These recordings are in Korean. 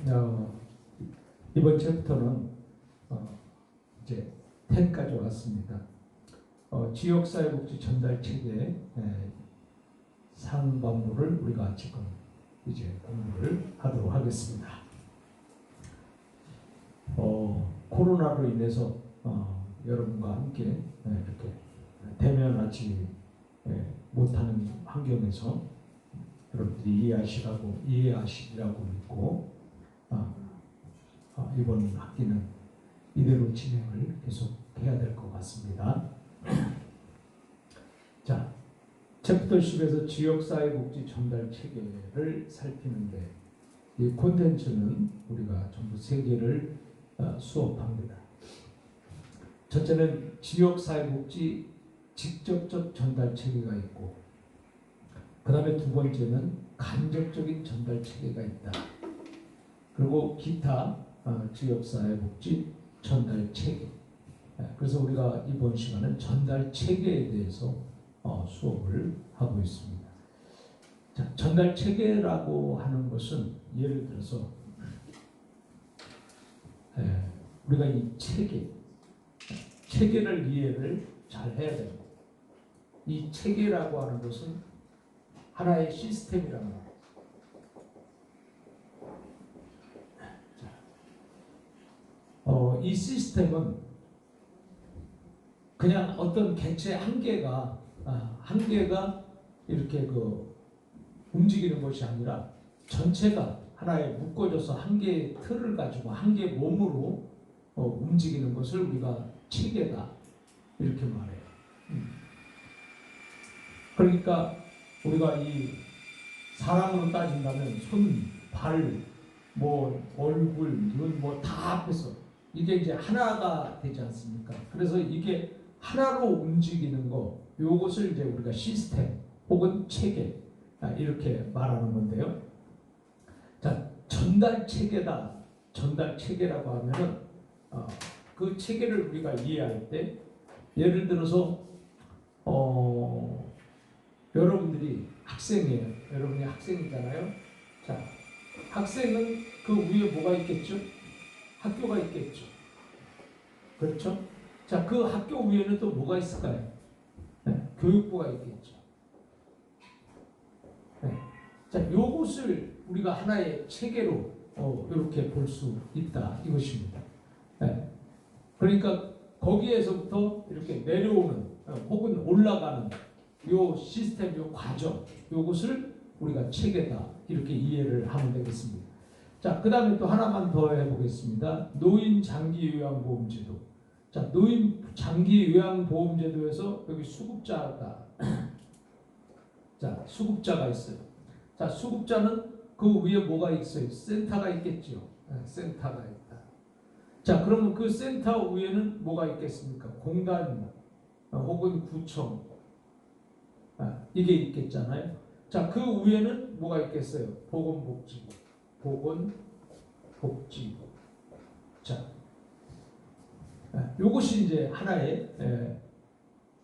어, 이번 챕터는 이제 10까지 왔습니다. 지역사회복지 전달 체계 상반부를 우리가 지금 이제 공부를 하도록 하겠습니다. 코로나로 인해서 여러분과 함께 이렇게 대면하지 못하는 환경에서 여러분들이 이해하시리라고 믿고 이번 학기는 이대로 진행을 계속 해야 될 것 같습니다. 자, 챕터 10에서 지역사회복지 전달 체계를 살피는데 이 콘텐츠는 우리가 전부 3개를 수업합니다. 첫째는 지역사회복지 직접적 전달 체계가 있고, 그 다음에 두 번째는 간접적인 전달 체계가 있다. 그리고 기타 지역사회복지 전달 체계. 그래서 우리가 이번 시간은 전달 체계에 대해서 수업을 하고 있습니다. 자, 전달 체계라고 하는 것은 예를 들어서 우리가 이 체계를 이해를 잘 해야 됩니다. 이 체계라고 하는 것은 하나의 시스템이란 말이에요. 이 시스템은 그냥 어떤 객체 한 개가 이렇게 움직이는 것이 아니라 전체가 하나에 묶어져서 한 개의 틀을 가지고 한 개의 몸으로 움직이는 것을 우리가 체계다 이렇게 말해요. 그러니까 우리가 이 사람으로 따진다면 손, 발, 얼굴, 눈 다 합해서 이게 이제 하나가 되지 않습니까? 그래서 이게 하나로 움직이는 거, 요것을 이제 우리가 시스템 혹은 체계 이렇게 말하는 건데요. 자, 전달 체계다. 전달 체계라고 하면은 그 체계를 우리가 이해할 때, 예를 들어서 여러분들이 학생이에요. 여러분이 학생이잖아요. 자, 학생은 그 위에 뭐가 있겠죠? 학교가 있겠죠. 그렇죠? 자, 그 학교 위에는 또 뭐가 있을까요? 교육부가 있겠죠. 자, 요것을 우리가 하나의 체계로 이렇게 볼 수 있다 이것입니다. 그러니까 거기에서부터 이렇게 내려오는 혹은 올라가는 요 시스템, 요 과정, 요것을 우리가 체계다 이렇게 이해를 하면 되겠습니다. 자, 그 다음에 또 하나만 더 해보겠습니다. 노인 장기 요양보험제도. 자, 노인 장기 요양보험제도에서 여기 수급자가 자, 수급자가 있어요. 자, 수급자는 그 위에 뭐가 있어요? 센터가 있겠죠. 센터가 있다. 자, 그러면 그 센터 위에는 뭐가 있겠습니까? 공단 혹은 구청 이게 있겠잖아요. 자, 그 위에는 뭐가 있겠어요? 보건복지부. 자, 요것이 이제 하나의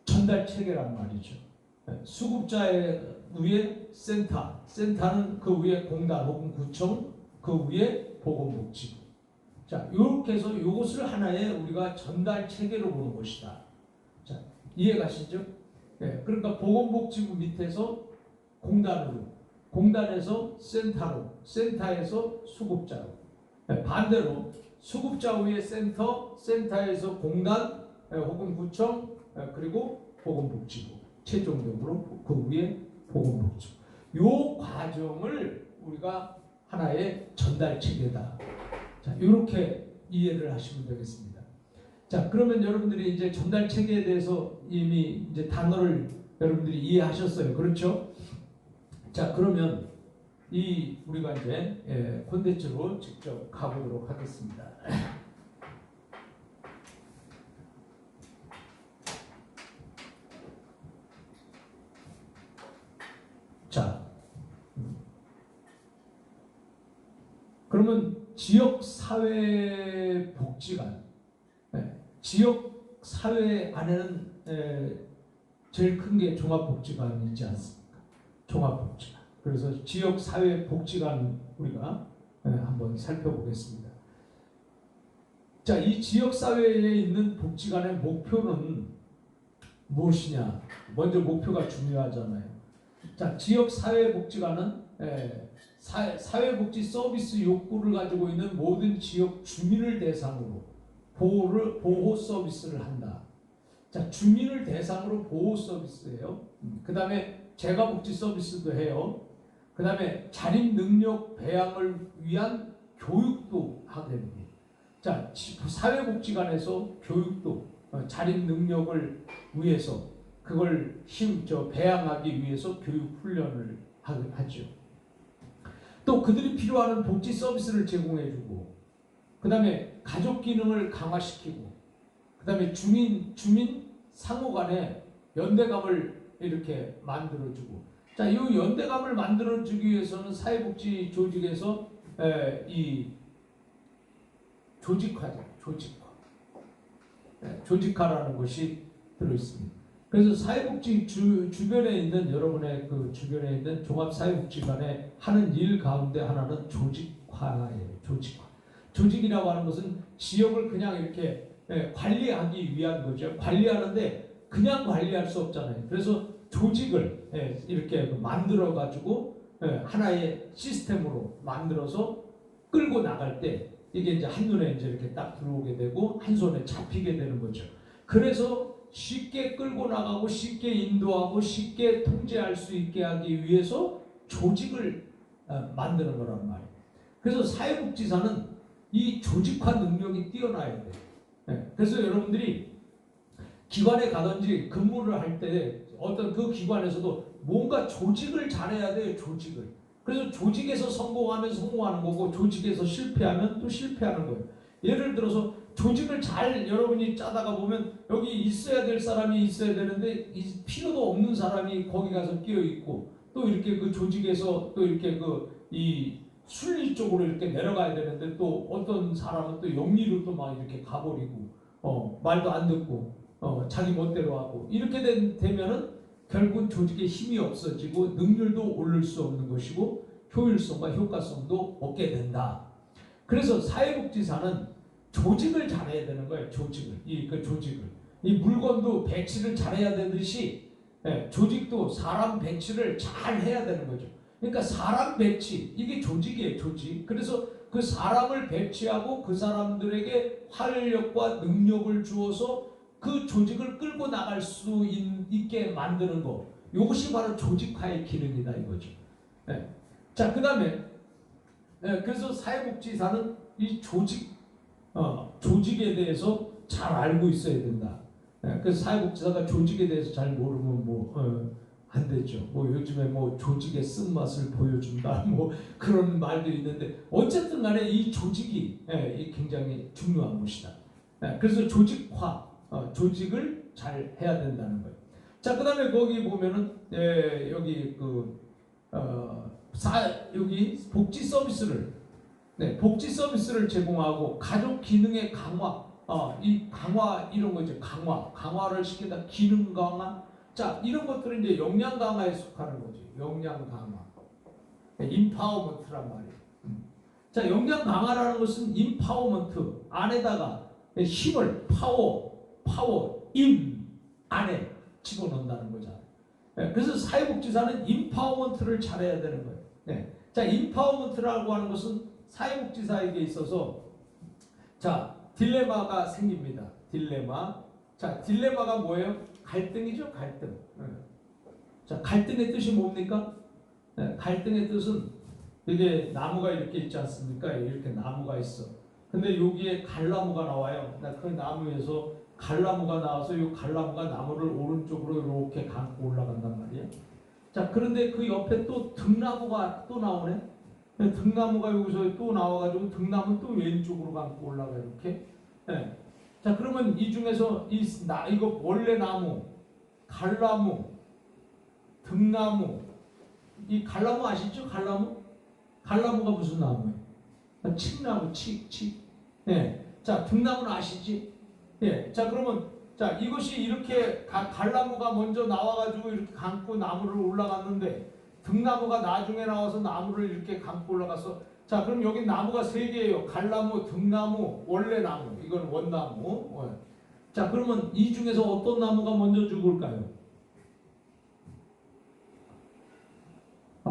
전달 체계란 말이죠. 수급자의 위에 센터는 그 위에 공단 혹은 구청, 그 위에 보건복지부. 자, 이렇게 해서 이것을 하나의 우리가 전달 체계로 보는 것이다. 자, 이해가시죠? 그러니까 보건복지부 밑에서 공단에서 센터로, 센터에서 수급자로. 반대로 수급자 위에 센터에서 공단 혹은 구청, 그리고 보건복지부. 최종적으로 그 위에 보건복지부. 요 과정을 우리가 하나의 전달 체계다. 자, 이렇게 이해를 하시면 되겠습니다. 자, 그러면 여러분들이 이제 전달 체계에 대해서 이미 이제 단어를 여러분들이 이해하셨어요. 그렇죠? 자, 그러면 우리가 이제 콘텐츠로 직접 가보도록 하겠습니다. 자, 그러면 지역사회복지관, 지역 사회 안에는 제일 큰 게 종합복지관이지 않습니까? 종합복지관. 그래서 지역사회복지관 우리가 한번 살펴보겠습니다. 자, 이 지역사회에 있는 복지관의 목표는 무엇이냐? 먼저 목표가 중요하잖아요. 자, 지역사회복지관은 사회복지 서비스 욕구를 가지고 있는 모든 지역 주민을 대상으로 보호 서비스를 한다. 자, 주민을 대상으로 보호 서비스예요. 그 다음에 재가복지 서비스도 해요. 그 다음에 자립 능력 배양을 위한 교육도 하게 됩니다. 자, 사회복지관에서 교육도 자립 능력을 위해서 그걸 배양하기 위해서 교육 훈련을 하죠. 또 그들이 필요한 복지 서비스를 제공해주고, 그 다음에 가족 기능을 강화시키고, 그 다음에 주민 상호 간의 연대감을 이렇게 만들어주고, 자, 이 연대감을 만들어주기 위해서는 사회복지 조직에서 이 조직화죠. 조직화라는 것이 들어있습니다. 그래서 사회복지 주변에 있는 여러분의 그 주변에 있는 종합사회복지관에 하는 일 가운데 하나는 조직화예요. 조직이라고 하는 것은 지역을 그냥 이렇게 관리하기 위한 거죠. 관리하는데 그냥 관리할 수 없잖아요. 그래서 조직을 이렇게 만들어 가지고 하나의 시스템으로 만들어서 끌고 나갈 때 이게 이제 한눈에 이제 이렇게 딱 들어오게 되고 한 손에 잡히게 되는 거죠. 그래서 쉽게 끌고 나가고 쉽게 인도하고 쉽게 통제할 수 있게 하기 위해서 조직을 만드는 거란 말이에요. 그래서 사회복지사는 이 조직화 능력이 뛰어나야 돼요. 그래서 여러분들이 기관에 가든지 근무를 할 때 어떤 그 기관에서도 뭔가 조직을 잘해야 돼요. 조직을. 그래서 조직에서 성공하면 성공하는 거고 조직에서 실패하면 또 실패하는 거예요. 예를 들어서 조직을 잘 여러분이 짜다가 보면 여기 있어야 될 사람이 있어야 되는데 필요도 없는 사람이 거기 가서 끼어 있고, 또 이렇게 그 조직에서 또 이렇게 이 순리 쪽으로 이렇게 내려가야 되는데 또 어떤 사람은 또 영리로 또 막 이렇게 가버리고 말도 안 듣고 자기 멋대로 하고 이렇게 되면은 결국 조직의 힘이 없어지고 능률도 오를 수 없는 것이고 효율성과 효과성도 없게 된다. 그래서 사회복지사는 조직을 잘해야 되는 거예요. 조직을. 이 물건도 배치를 잘해야 되듯이 조직도 사람 배치를 잘 해야 되는 거죠. 그러니까 사람 배치, 이게 조직이에요. 조직. 그래서 그 사람을 배치하고 그 사람들에게 활력과 능력을 주어서 그 조직을 끌고 나갈 수 있게 만드는 거, 이것이 바로 조직화의 기능이다 이거죠. 자, 그 다음에 그래서 사회복지사는 이 조직에 대해서 잘 알고 있어야 된다. 그래서 사회복지사가 조직에 대해서 잘 모르면 안 되죠. 요즘에 조직의 쓴맛을 보여준다 그런 말도 있는데, 어쨌든 간에 이 조직이 굉장히 중요한 것이다. 그래서 조직화, 조직을 잘 해야 된다는 거예요. 자, 그 다음에 거기 보면은 여기 여기 복지 서비스를 제공하고 가족 기능의 강화, 이 강화 이런 거죠. 강화를 시킨다. 기능 강화. 자, 이런 것들은 이제 역량 강화에 속하는 거죠. 역량 강화. 임파워먼트란 말이에요. 자, 역량 강화라는 것은 임파워먼트 안에다가 힘을 파워 안에 집어넣는다는 거잖아요. 그래서 사회복지사는 임파워먼트를 잘해야 되는 거예요. 자, 임파워먼트라고 하는 것은 사회복지사에게 있어서 자, 딜레마가 생깁니다. 자, 딜레마가 뭐예요? 갈등이죠, 갈등. 자, 갈등의 뜻이 뭡니까? 갈등의 뜻은 이게 나무가 이렇게 있지 않습니까? 이렇게 나무가 있어. 근데 여기에 갈나무가 나와요. 그 나무에서 갈나무가 나와서 이 갈나무가 나무를 오른쪽으로 이렇게 감고 올라간단 말이에요. 자, 그런데 그 옆에 또 등나무가 또 나오네. 등나무가 여기서 또 나와가지고 등나무 또 왼쪽으로 감고 올라가 이렇게. 자, 그러면 이 중에서 이거 원래 나무, 갈나무, 등나무, 이 갈나무 아시죠? 갈나무가 무슨 나무예요? 칡나무, 칡. 자, 등나무는 아시지? 자, 그러면 자, 이것이 이렇게 갈나무가 먼저 나와가지고 이렇게 감고 나무를 올라갔는데 등나무가 나중에 나와서 나무를 이렇게 감고 올라가서 자, 그럼 여기 나무가 3개예요. 갈나무, 등나무, 원래나무. 이건 원나무. 자, 그러면 이 중에서 어떤 나무가 먼저 죽을까요?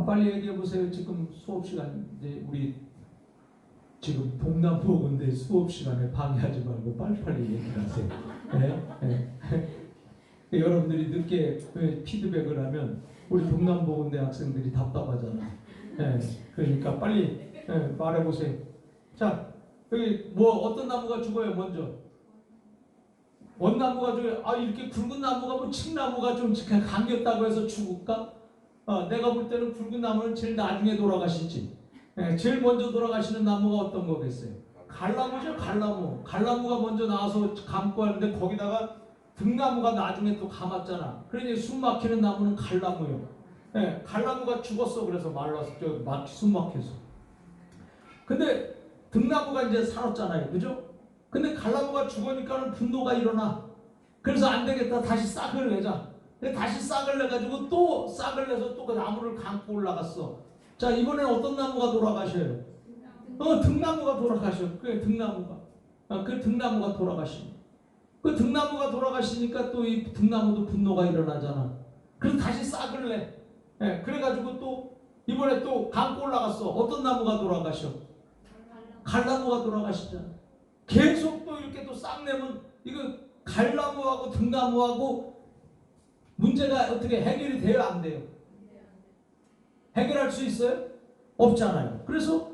빨리 얘기해 보세요. 지금 수업 시간, 이제 우리 지금 동남북인데 수업 시간에 방해하지 말고 빨리빨리 얘기를 하세요. 네? 네. 여러분들이 늦게 피드백을 하면 우리 동남북인대 학생들이 답답하잖아. 네. 그러니까 빨리 말해보세요. 자, 여기 뭐 어떤 나무가 죽어요 먼저? 원나무가 죽어요. 이렇게 굵은 나무가 뭐 칡나무가 좀 감겼다고 해서 죽을까? 내가 볼 때는 굵은 나무는 제일 나중에 돌아가시지. 제일 먼저 돌아가시는 나무가 어떤 거겠어요? 갈나무죠, 갈나무. 갈나무가 먼저 나와서 감고 하는데 거기다가 등나무가 나중에 또 감았잖아. 그러니 숨 막히는 나무는 갈나무요. 갈나무가 죽었어. 그래서 말라서 숨 막혀서. 근데 등나무가 이제 살았잖아요. 그죠? 근데 갈나무가 죽으니까는 분노가 일어나. 그래서 안 되겠다. 다시 싹을 내자. 다시 싹을 내가지고 또 싹을 내서 또 그 나무를 감고 올라갔어. 자, 이번엔 어떤 나무가 돌아가셔요? 등나무가 돌아가셔. 그래, 등나무가. 그 등나무가 돌아가시니. 그 등나무가 돌아가시니까 또 이 등나무도 분노가 일어나잖아. 그래서 다시 싹을 내. 그래가지고 또 이번에 또 감고 올라갔어. 어떤 나무가 돌아가셔? 갈나무가 돌아가시잖아. 계속 또 이렇게 또 싹 내면 이거 갈나무하고 등나무하고 문제가 어떻게 해결이 돼요? 안 돼요? 해결할 수 있어요? 없잖아요. 그래서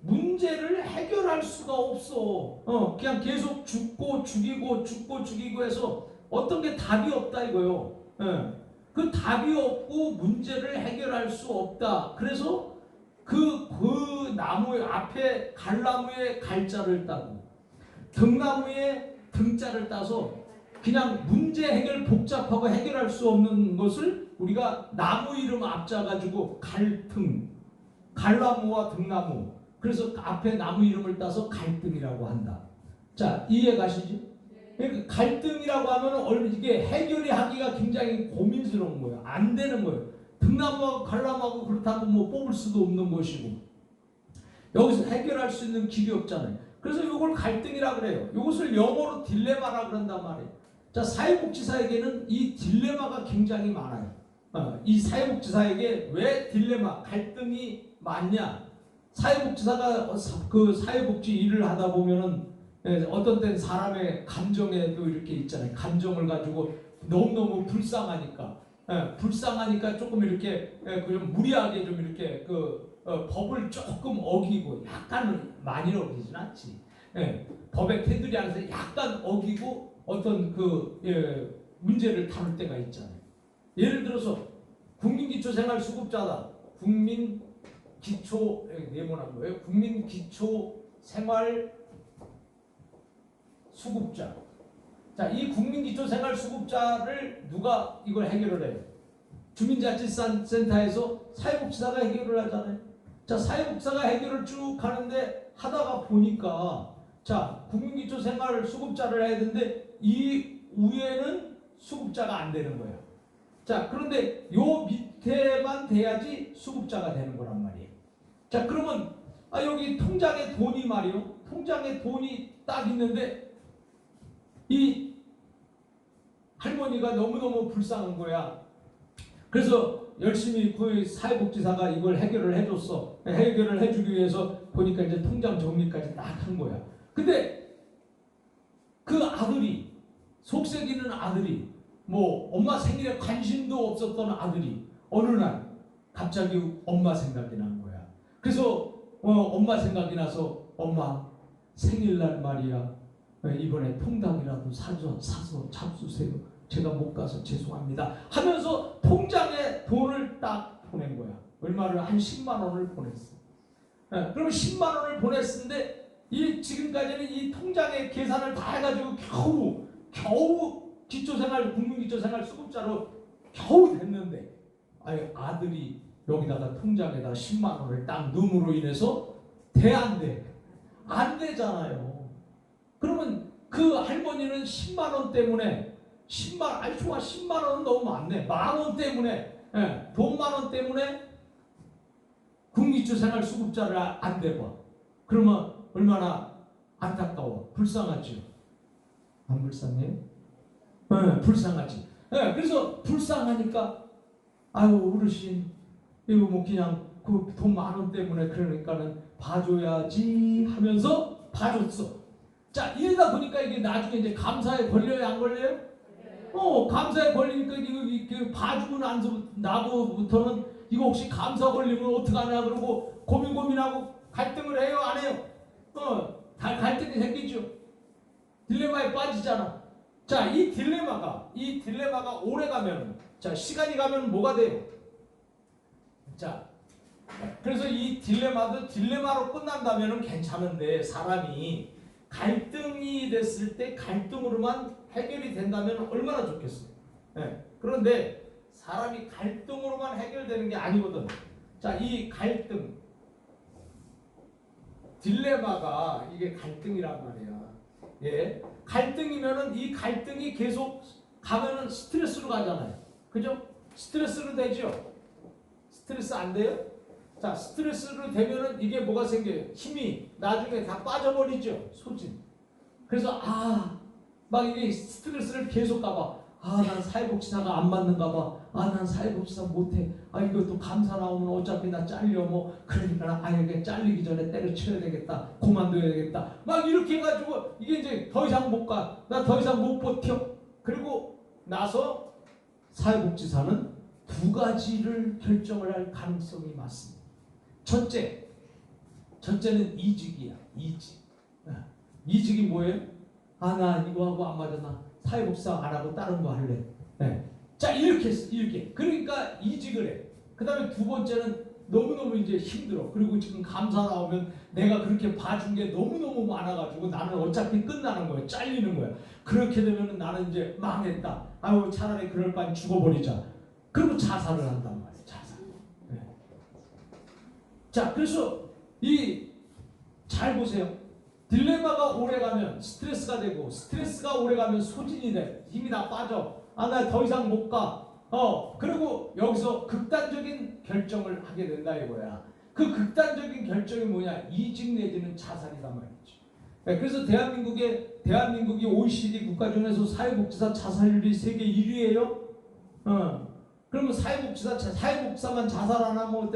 문제를 해결할 수가 없어. 그냥 계속 죽고 죽이고 죽고 죽이고 해서 어떤 게 답이 없다 이거요. 그 답이 없고 문제를 해결할 수 없다. 그래서 그 나무 앞에 갈나무에 갈자를 따고 등나무에 등자를 따서 그냥 문제 해결 복잡하고 해결할 수 없는 것을 우리가 나무 이름 앞자가지고 갈등, 갈나무와 등나무. 그래서 앞에 나무 이름을 따서 갈등이라고 한다. 자, 이해 가시죠? 그러니까 갈등이라고 하면 이게 해결이 하기가 굉장히 고민스러운 거예요. 안 되는 거예요. 등나무하고 갈나무하고 그렇다고 뭐 뽑을 수도 없는 것이고 여기서 해결할 수 있는 길이 없잖아요. 그래서 이걸 갈등이라 그래요. 이것을 영어로 딜레마라 그런단 말이에요. 자, 사회복지사에게는 이 딜레마가 굉장히 많아요. 이 사회복지사에게 왜 딜레마, 갈등이 많냐? 사회복지사가 그 사회복지 일을 하다 보면은 어떤 때는 사람의 감정에도 이렇게 있잖아요. 감정을 가지고 너무너무 불쌍하니까 조금 이렇게 그냥 무리하게 좀 이렇게 법을 조금 어기고 약간 많이 어기진 않지. 법의 테두리 안에서 약간 어기고 어떤 문제를 다룰 때가 있잖아요. 예를 들어서 국민기초생활수급자다. 네모난 거예요. 국민기초생활수급자. 자, 이 국민기초생활수급자를 누가 이걸 해결을 해요? 주민자치센터에서 사회복지사가 해결을 하잖아요. 자, 사회복지사가 해결을 쭉 하는데 하다가 보니까 자, 국민기초생활수급자를 해야 되는데 이 위에는 수급자가 안 되는 거예요. 자, 그런데 요 밑에만 돼야지 수급자가 되는 거란 말이에요. 자, 그러면 여기 통장에 돈이 말이요. 통장에 돈이 딱 있는데 이 할머니가 너무너무 불쌍한 거야. 그래서 열심히 그 사회복지사가 이걸 해결을 해줬어. 해결을 해주기 위해서 보니까 이제 통장 정리까지 딱 한 거야. 근데 그 아들이, 속썩이는 아들이, 뭐 엄마 생일에 관심도 없었던 아들이 어느 날 갑자기 엄마 생각이 난 거야. 그래서 엄마 생각이 나서 엄마 생일날 말이야. 이번에 통닭이라도 사서 잡수세요. 제가 못 가서 죄송합니다. 하면서 통장에 돈을 딱 보낸 거야. 얼마를 한 10만 원을 보냈어. 그러면 10만 원을 보냈는데 지금까지는 이 통장에 계산을 다 해가지고 겨우 국민기초생활 수급자로 겨우 됐는데 아들이 여기다가 통장에다 10만 원을 딱 넣음으로 인해서 안 돼? 안 되잖아요. 그러면 그 할머니는 10만 원 때문에 10만 원은 너무 많네. 만 원 때문에 돈 만 원 때문에 국립주생활수급자를 안 대봐. 그러면 얼마나 안타까워. 불쌍하죠. 안 불쌍해요? 네, 불쌍하지. 네, 그래서 불쌍하니까 아유 어르신 이거 뭐 그냥 그 돈 10,000원 때문에 그러니까는 봐줘야지 하면서 봐줬어. 자 이러다 보니까 이게 나중에 이제 감사에 걸려요 안 걸려요? 감사에 걸리니까 이거 봐주고 나고부터는 이거 혹시 감사 걸리면 어떡하냐 그러고 고민하고 갈등을 해요 안 해요? 다 갈등이 생기죠. 딜레마에 빠지잖아. 자, 이 딜레마가 오래 가면, 자, 시간이 가면 뭐가 돼요? 자, 그래서 이 딜레마로 끝난다면 괜찮은데, 사람이 갈등이 됐을 때 갈등으로만 해결이 된다면 얼마나 좋겠어요. 네. 그런데 사람이 갈등으로만 해결되는 게 아니거든. 자, 이 갈등, 딜레마가 이게 갈등이란 말이야. 예. 갈등이면은 이 갈등이 계속 가면은 스트레스로 가잖아요. 그죠? 스트레스로 되죠? 스트레스 안 돼요? 자, 스트레스로 되면은 이게 뭐가 생겨요? 힘이 나중에 다 빠져버리죠. 소진. 그래서 막 이게 스트레스를 계속 가봐. 난 사회복지사가 안 맞는가 봐. 난 사회복지사 못해. 이것도 감사 나오면 어차피 나 잘려. 뭐 그러니까 이게 잘리기 전에 때려쳐야 되겠다. 그만둬야 되겠다. 막 이렇게 해가지고 이게 이제 더 이상 못 가. 나 더 이상 못 버텨. 그리고 나서 사회복지사는 2가지를 결정을 할 가능성이 많습니다. 첫째는 이직이야. 이직이 뭐예요? 나 이거 하고 안 맞았나? 사회복지사 안 하고 다른 거 할래. 네. 자 이렇게 그러니까 이직을 해. 그 다음에 2번째는 너무너무 이제 힘들어. 그리고 지금 감사 나오면 내가 그렇게 봐준 게 너무너무 많아가지고 나는 어차피 끝나는 거야. 잘리는 거야. 그렇게 되면 나는 이제 망했다. 차라리 그럴 바엔 죽어버리자. 그리고 자살을 한단 말이야. 자살. 네. 자 그래서 잘 보세요. 딜레마가 오래가면 스트레스가 되고 스트레스가 오래가면 소진이 돼. 힘이 다 빠져. 나 더 이상 못 가. 그리고 여기서 극단적인 결정을 하게 된다 이거야. 그 극단적인 결정이 뭐냐? 이직 내지는 자살이란 말이죠. 네, 그래서 대한민국이 OECD 국가 중에서 사회복지사 자살률이 세계 1위예요. 그러면 사회복지사만 자살 안 하면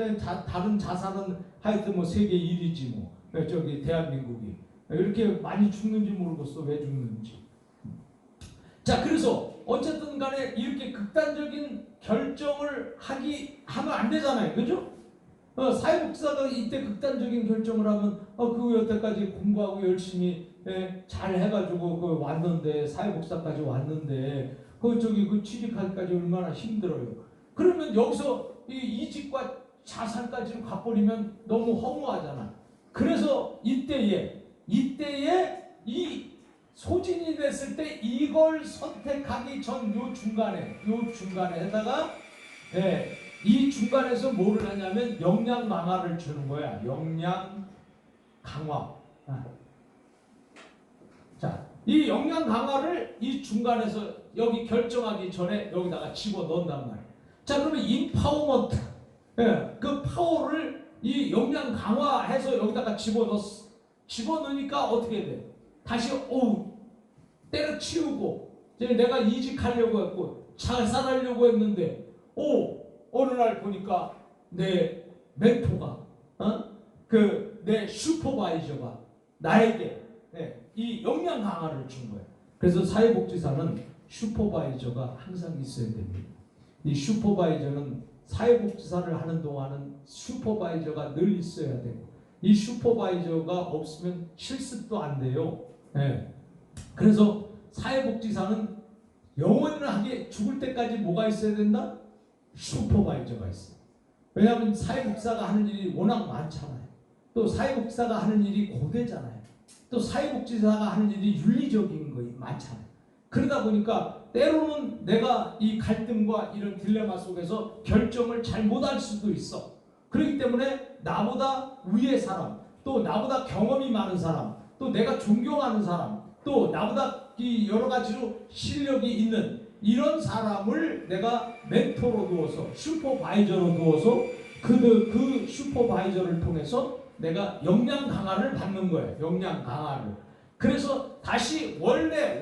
다른 자살은 하여튼 뭐 세계 1위지 뭐. 저기 대한민국이. 이렇게 많이 죽는지 모르겠어. 왜 죽는지. 자 그래서 어쨌든 간에 이렇게 극단적인 결정을 하면 안 되잖아요. 그죠? 사회복지사가 이때 극단적인 결정을 하면 그 여태까지 공부하고 열심히 잘 해가지고 왔는데 사회복지사까지 왔는데 그 취직하기까지 얼마나 힘들어요. 그러면 여기서 이직과 자살까지로 가버리면 너무 허무하잖아. 그래서 이때에 이 소진이 됐을 때 이걸 선택하기 전 요 중간에다가 이 중간에서 뭐를 하냐면 역량 강화를 주는 거야. 역량 강화. 자, 이 역량 강화를 이 중간에서 여기 결정하기 전에 여기다가 집어넣는단 말이야. 자, 그러면 인파워먼트. 그 파워를 이 역량 강화해서 여기다가 집어넣으니까 어떻게 돼? 다시 때려치우고 내가 이직하려고 했고 자살하려고 했는데 어느 날 보니까 내 멘토가 내 슈퍼바이저가 나에게 이 역량 강화를 준 거예요. 그래서 사회복지사는 슈퍼바이저가 항상 있어야 됩니다. 이 슈퍼바이저는 사회복지사를 하는 동안은 슈퍼바이저가 늘 있어야 되고 이 슈퍼바이저가 없으면 실습도 안 돼요. 그래서 사회복지사는 영원하게 죽을 때까지 뭐가 있어야 된다? 슈퍼바이저가 있어요. 왜냐하면 사회복지사가 하는 일이 워낙 많잖아요. 또 사회복지사가 하는 일이 고되잖아요. 또 사회복지사가 하는 일이 윤리적인 거 많잖아요. 그러다 보니까 때로는 내가 이 갈등과 이런 딜레마 속에서 결정을 잘 못할 수도 있어. 그렇기 때문에 나보다 위의 사람, 또 나보다 경험이 많은 사람, 또 내가 존경하는 사람, 또 나보다 이 여러 가지로 실력이 있는 이런 사람을 내가 멘토로 두어서 슈퍼바이저로 두어서 그 슈퍼바이저를 통해서 내가 역량 강화를 받는 거예요. 역량 강화를. 그래서 다시 원래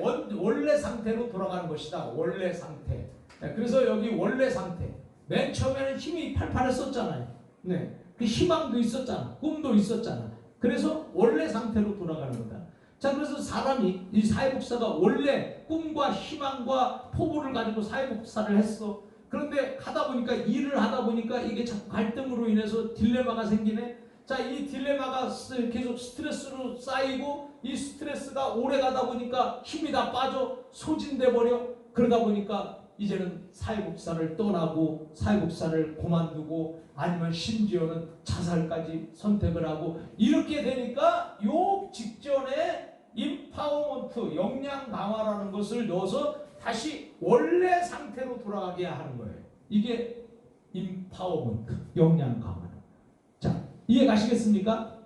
상태로 돌아가는 것이다. 원래 상태. 그래서 여기 원래 상태. 맨 처음에는 힘이 팔팔했었잖아요. 네. 그 희망도 있었잖아. 꿈도 있었잖아. 그래서 원래 상태로 돌아가는 거다. 자, 그래서 사람이 이 사회복사가 원래 꿈과 희망과 포부를 가지고 사회복사를 했어. 그런데 일을 하다 보니까 이게 자꾸 갈등으로 인해서 딜레마가 생기네. 자, 이 딜레마가 계속 스트레스로 쌓이고 이 스트레스가 오래 가다 보니까 힘이 다 빠져 소진돼 버려. 그러다 보니까 이제는 사회복사를 떠나고 사회복사를 그만두고 아니면 심지어는 자살까지 선택을 하고 이렇게 되니까 요 직전에 임파워먼트, 역량 강화라는 것을 넣어서 다시 원래 상태로 돌아가게 하는 거예요. 이게 임파워먼트, 역량 강화. 자, 이해 가시겠습니까?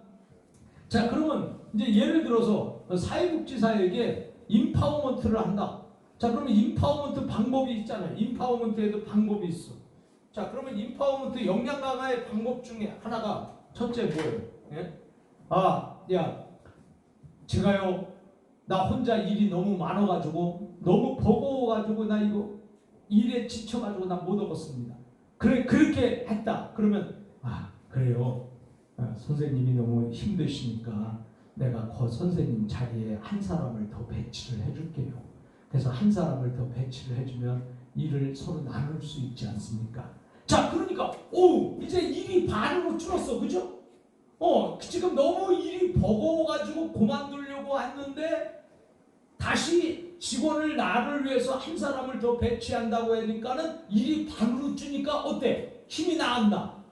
자, 그러면 이제 예를 들어서 사회복지사에게 임파워먼트를 한다. 자, 그러면 임파워먼트 방법이 있잖아요. 임파워먼트에도 방법이 있어. 자, 그러면 임파워먼트 역량 강화의 방법 중에 하나가 첫째 뭐예요? 예? 야, 제가요, 나 혼자 일이 너무 많아가지고 너무 버거워가지고 나 이거 일에 지쳐가지고 나 못 얻었습니다. 그렇게 했다. 그러면 그래요. 선생님이 너무 힘드시니까 내가 그 선생님 자리에 한 사람을 더 배치를 해줄게요. 그래서 한 사람을 더 배치를 해주면 일을 서로 나눌 수 있지 않습니까? 자, 그러니까 이제 일이 반으로 줄었어. 그죠? 지금 너무 일이 버거워가지고 그만두려고 했는데 다시 직원을 나를 위해서 한 사람을 더 배치한다고 하니까는 일이 반으로 주니까 어때? 힘이 나간다.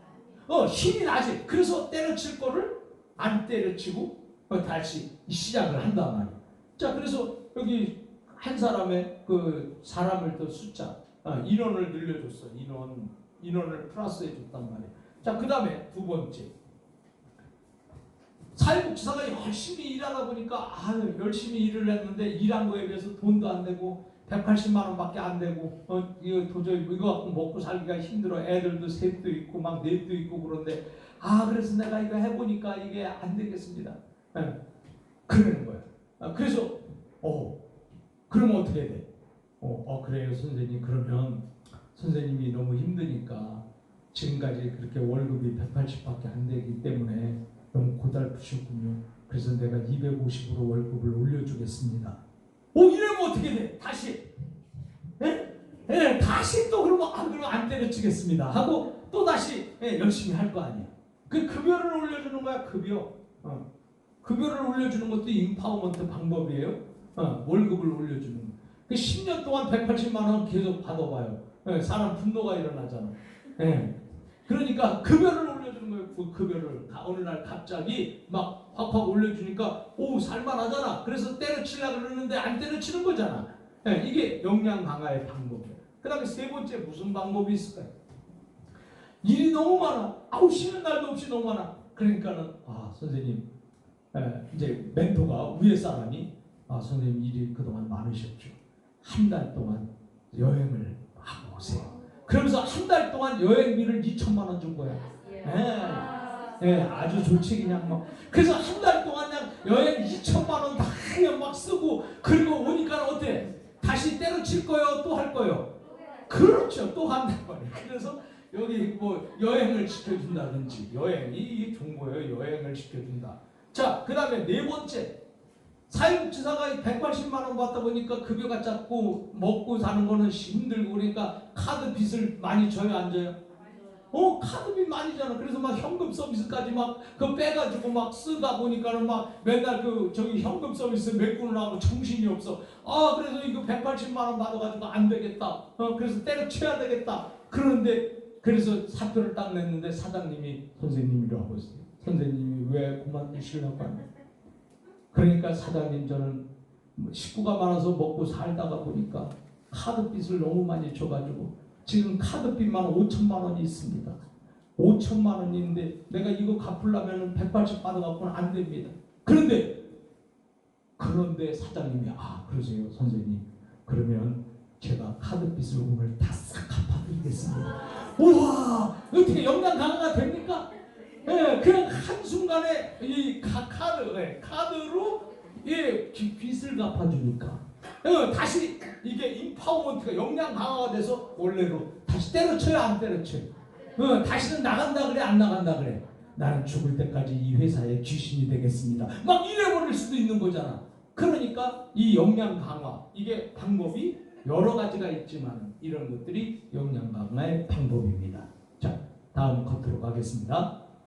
힘이 나지. 그래서 때려칠 거를 안 때려치고 다시 시작을 한단 말이야. 자, 그래서 여기 한 사람의 그 사람을 더 숫자, 인원을 늘려줬어. 인원을 플러스해 줬단 말이야. 자, 그 다음에 두 번째. 사회복지사가 열심히 일하다 보니까 열심히 일을 했는데 일한 거에 비해서 돈도 안 되고 180만 원밖에 안 되고 이거 도저히 이거 갖고 먹고 살기가 힘들어. 애들도 셋도 있고 막 넷도 있고 그런데 그래서 내가 이거 해보니까 이게 안 되겠습니다. 그러는 거야. 그래서 그러면 어떻게 돼? 그래요 선생님. 그러면 선생님이 너무 힘드니까 지금까지 그렇게 월급이 180밖에 안 되기 때문에 너무 고달프셨군요. 그래서 내가 250으로 월급을 올려주겠습니다. 이러면 어떻게 돼? 다시 다시 또 그러면 그러면 안 때려치겠습니다 하고 또 다시 열심히 할 거 아니야. 그 급여를 올려주는 거야. 급여를 올려주는 것도 임파워먼트 방법이에요. 월급을 올려주는 거. 그 10년 동안 180만 원 계속 받아봐요. 사람 분노가 일어나잖아. 그러니까 급여를 올려주는 거예요. 그 급여를 어느 날 갑자기 막 확 올려주니까 살만하잖아. 그래서 때려치려고 그러는데 안 때려치는 거잖아. 이게 역량 강화의 방법이에요. 그 다음에 세 번째 무슨 방법이 있을까요? 일이 너무 많아. 쉬는 날도 없이 너무 많아. 그러니까는 선생님, 이제 멘토가 위에 사람이 선생님 일이 그동안 많으셨죠. 한 달 동안 여행을 하고 오세요. 그러면서 한 달 동안 여행비를 2천만 원 준 거야. 아주 좋지 그냥 그래서 한 달 동안 그냥 여행 2천만 원 다 그냥 막 쓰고 그리고 오니까 어때? 다시 때려칠 거요? 또 할 거요? 그렇죠. 또 한단 말이에요. 그래서 여기 여행을 시켜준다든지 여행이 좋은 거예요. 여행을 시켜준다. 자, 그 다음에 네 번째. 사회복지사가 180만 원 받다 보니까 급여가 작고 먹고 사는 거는 힘들고 그러니까 카드 빚을 많이 져요, 안 져요? 카드빚 많이 잖아. 그래서 막 현금 서비스까지 막 빼가지고 막 쓰다 보니까는 막 맨날 현금 서비스 메꾸는 하고 정신이 없어. 그래서 이거 180만 원 받아가지고 안 되겠다. 그래서 때려쳐야 되겠다. 그래서 사표를 딱 냈는데 사장님이 선생님이라고 했어요. 선생님이 왜 그만두시려고 하냐. 그러니까 사장님, 저는 식구가 많아서 먹고 살다가 보니까 카드빚을 너무 많이 줘가지고 지금 카드빚만 5천만 원이 있습니다. 5천만 원인데 내가 이거 갚으려면 180 받아갖고는 안 됩니다. 그런데 사장님이 그러세요 선생님. 그러면 제가 카드빚을 오늘 다 싹 갚아드리겠습니다. 우와, 어떻게 역량 강화가 됩니까? 예, 그냥 한순간에 이 카드로 예, 빚을 갚아주니까 다시 이게 인파워먼트가 역량 강화가 돼서 원래로 다시 때려쳐요, 안 때려쳐요? 다시는 나간다 그래, 안 나간다 그래? 나는 죽을 때까지 이 회사의 귀신이 되겠습니다. 막 이래버릴 수도 있는 거잖아. 그러니까 이 역량 강화, 이게 방법이 여러 가지가 있지만 이런 것들이 역량 강화의 방법입니다. 자, 다음 컷으로 가겠습니다.